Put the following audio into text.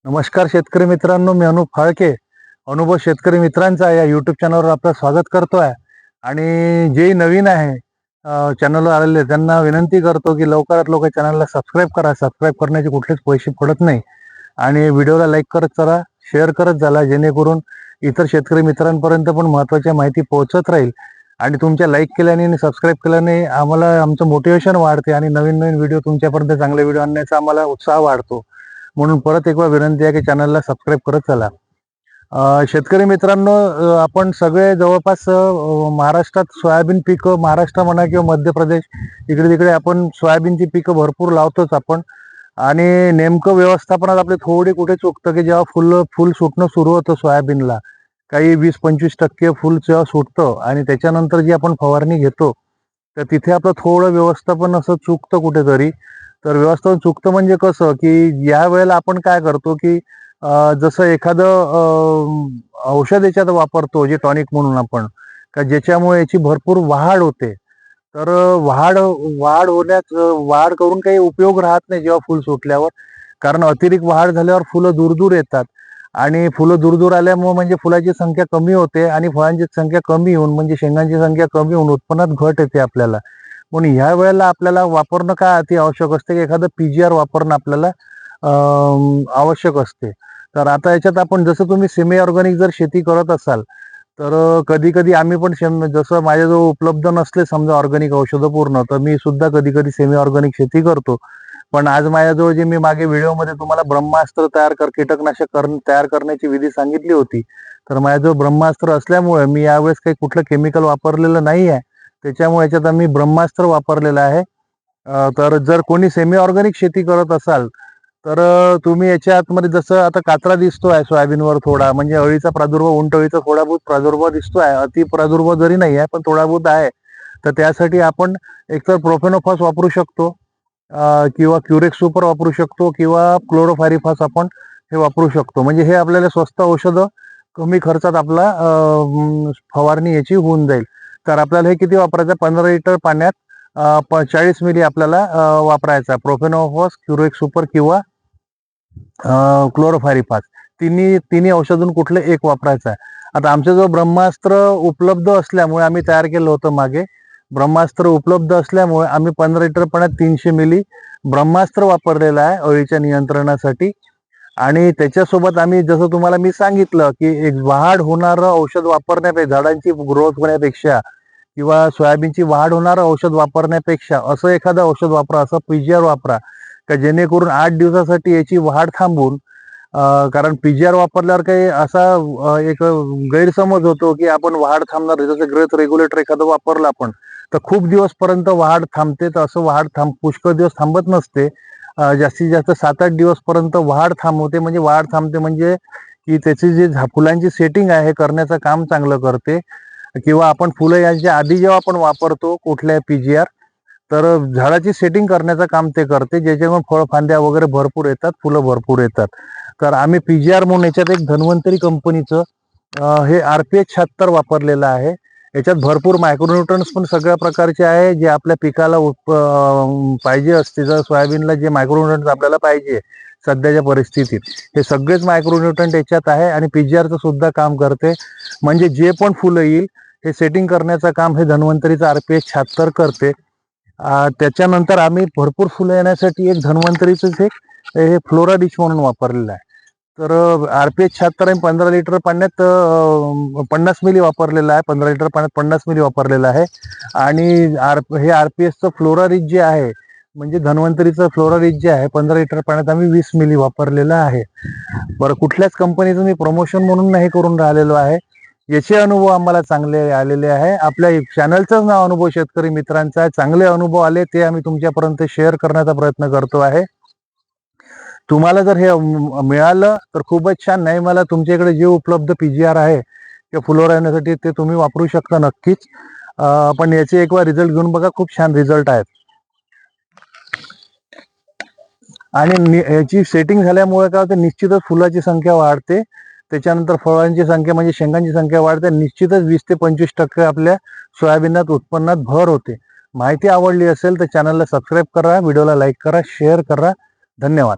नमस्कार शेतकरी मित्रांनो, मी अनुप फाळके अनुभव शेतकरी मित्रांचा या यूट्यूब चॅनलवर आपलं स्वागत करतो आहे. आणि जे नवीन आहे चॅनलवर आलेले त्यांना विनंती करतो की लवकरात लवकर चॅनलला सबस्क्राईब करा. सबस्क्राईब करण्याचे कुठलेच पैसे पडत नाही आणि व्हिडिओला लाईक करत चला, शेअर करत झाला, जेणेकरून इतर शेतकरी मित्रांपर्यंत पण महत्त्वाच्या माहिती पोहोचत राहील. आणि तुमच्या लाईक केल्याने आणि सबस्क्राईब केल्याने आम्हाला आमचं मोटिवेशन वाढते आणि नवीन नवीन व्हिडिओ तुमच्यापर्यंत चांगले व्हिडिओ आणण्याचा आम्हाला उत्साह वाढतो. म्हणून परत एक वेळ विनंती आहे की चॅनलला सबस्क्राईब करत चला. शेतकरी मित्रांनो, आपण सगळे जवळपास महाराष्ट्रात सोयाबीन पिकं, महाराष्ट्र म्हणा किंवा मध्य प्रदेश, इकडे तिकडे आपण सोयाबीनची पिकं भरपूर लावतोच आपण. आणि नेमकं व्यवस्थापनात आपले थोडी कुठे चुकतं की जेव्हा फुल सुटणं सुरू होतं सोयाबीनला, काही 20-25% फुल जेव्हा सुटतं आणि त्याच्यानंतर जी आपण फवारणी घेतो, तर तिथे आपलं थोडं व्यवस्थापन असं चुकतं कुठेतरी. तर व्यवस्थापन चुकतं म्हणजे कसं की या वेळेला आपण काय करतो की जसं एखादं औषध याच्यात वापरतो, जे टॉनिक म्हणून आपण, का ज्याच्यामुळे याची भरपूर वाढ होते. तर वाढ करून काही उपयोग राहत नाही जेव्हा फुल सुटल्यावर. कारण अतिरिक्त वाढ झाल्यावर फुलं दूर दूर येतात आणि फुलं दूर दूर आल्यामुळे म्हणजे फुलाची संख्या कमी होते आणि फळांची संख्या कमी होऊन म्हणजे शेंगांची संख्या कमी होऊन उत्पन्नात घट येते आपल्याला. म्हणून ह्या वेळेला आपल्याला वापरणं काय अति आवश्यक असते की एखादं पीजीआर वापरणं आपल्याला आवश्यक असते. तर आता याच्यात आपण जसं तुम्ही सेमी ऑर्गॅनिक जर शेती करत असाल तर कधी कधी आम्ही पण जसं माझ्याजवळ उपलब्ध नसले समजा ऑर्गॅनिक औषधं पूर्ण, तर मी सुद्धा कधी कधी सेमी ऑर्गॅनिक शेती करतो. पण आज माझ्याजवळ जे मी मागे व्हिडिओमध्ये तुम्हाला ब्रह्मास्त्र कीटकनाशक तयार करण्याची विधी सांगितली होती, तर माझ्याजवळ ब्रह्मास्त्र असल्यामुळे मी यावेळेस काही कुठलं केमिकल वापरलेलं नाही आहे. त्याच्यामुळे याच्यात आम्ही ब्रह्मास्त्र वापरलेलं आहे. तर जर कोणी सेमी ऑर्गॅनिक शेती करत असाल तर तुम्ही याच्या आतमध्ये जसं आता काचरा दिसतोय सोयाबीनवर थोडा, म्हणजे अळीचा प्रादुर्भाव, उंटअळीचा थोडा बहुत प्रादुर्भाव दिसतोय. अति प्रादुर्भाव जरी नाही आहे पण थोडा बहुत आहे. तर त्यासाठी आपण एकतर प्रोफेनोफॉस वापरू शकतो किंवा क्युरेक्स सुपर वापरू शकतो किंवा क्लोरोफायरिफॉस आपण हे वापरू शकतो. म्हणजे हे आपल्याला स्वस्त औषधं कमी खर्चात आपला फवारणी याची होऊन जाईल. तर आपल्याला हे किती वापरायचं? 15 लिटर पाण्यात 40 मिली आपल्याला वापरायचा प्रोफेनोफॉस, क्युरेक्स सुपर किंवा क्लोरोफायरिफॉस. तिन्ही औषधून कुठलं एक वापरायचं आहे. आता आमच्याजवळ ब्रह्मास्त्र उपलब्ध असल्यामुळे आम्ही तयार केलं होतं मागे. ब्रह्मास्त्र उपलब्ध असल्यामुळे आम्ही 15 लिटर पाण्यात 300 मिली ब्रह्मास्त्र वापरलेलं आहे अळीच्या नियंत्रणासाठी. आणि त्याच्यासोबत आम्ही जसं तुम्हाला मी सांगितलं की एक वाढ होणारं औषध वापरण्यापेक्षा, झाडांची ग्रोथ होण्यापेक्षा किंवा सोयाबीनची वाढ होणारं औषध वापरण्यापेक्षा असं एखादं औषध वापरा, असं पीजीआर वापरा का जेणेकरून 8 दिवसासाठी याची वाढ थांबून, कारण पीजीआर वापरल्यावर काही असा एक गैरसमज होतो की आपण वाढ थांबणार, जसं ग्रोथ रेग्युलेटर एखादं वापरलं आपण तर खूप दिवसपर्यंत वाढ थांबते. तर असं पुष्कळ दिवस थांबत नसते. जास्तीत जास्त 7-8 दिवस पर्यंत वाढ थांबवते. म्हणजे वाढ थांबते म्हणजे की त्याची जी फुलांची सेटिंग आहे हे करण्याचं काम चांगलं करते. किंवा आपण फुलं याच्या आधी जेव्हा आपण वापरतो कुठल्या पीजीआर, तर झाडाची सेटिंग करण्याचं काम ते करते, ज्याच्यामुळे फळफांद्या वगैरे भरपूर येतात, फुलं भरपूर येतात. तर आम्ही पीजीआर म्हणून याच्यात एक धन्वंतरी कंपनीचं हे RPH 76 वापरलेलं आहे. याच्यात भरपूर मायक्रोन्यूट्रन्स पण सगळ्या प्रकारचे आहे जे आपल्या पिकाला पाहिजे असते. जर सोयाबीनला जे मायक्रोन्यूट्रन्स आपल्याला पाहिजे सध्याच्या परिस्थितीत, हे सगळेच मायक्रोन्यूट्रंट याच्यात आहे आणि पीजीआरचं सुद्धा काम करते. म्हणजे जे पण फुलं येईल हे सेटिंग करण्याचं काम हे धन्वंतरीचं RPH 76 करते. त्याच्यानंतर आम्ही भरपूर फुलं येण्यासाठी एक धन्वंतरीचंच एक हे फ्लोरा डिश म्हणून वापरलेलं आहे. तर RPH 76 आणि 15 लिटर पाण्यात 50 मिली वापरलेलं आहे. 15 लिटर पाण्यात 50 मिली वापरलेलं आहे. आणि हे RPHचं फ्लोरा रिच जे आहे, म्हणजे धन्वंतरीचं फ्लोरा रिच जे आहे, 15 लिटर पाण्यात आम्ही 20 मिली वापरलेलं आहे. बरं, कुठल्याच कंपनीचं मी प्रमोशन म्हणून नाही करून राहिलेलो आहे. याचे अनुभव आम्हाला चांगले आलेले आहे. आपल्या चॅनलचंच नाव अनुभव शेतकरी मित्रांचा आहे. चांगले अनुभव आले ते आम्ही तुमच्यापर्यंत शेअर करण्याचा प्रयत्न करतो आहे. तुम्हाला जर हे मिळालं तर खूपच छान. नाही मला तुमच्याकडे जे उपलब्ध पीजीआर आहे किंवा फुलोरा येण्यासाठी ते तुम्ही वापरू शकता नक्कीच. पण याचे एक वेळा रिझल्ट घेऊन बघा, खूप छान रिझल्ट आहेत. आणि याची सेटिंग झाल्यामुळे काय होतं, निश्चितच फुलाची संख्या वाढते, त्याच्यानंतर फळांची संख्या म्हणजे शेंगांची संख्या वाढते. निश्चितच 20 ते 25% आपल्या सोयाबीनात उत्पन्नात भर होते. माहिती आवडली असेल तर चॅनलला सबस्क्राईब करा, व्हिडिओला लाईक करा, शेअर करा. धन्यवाद.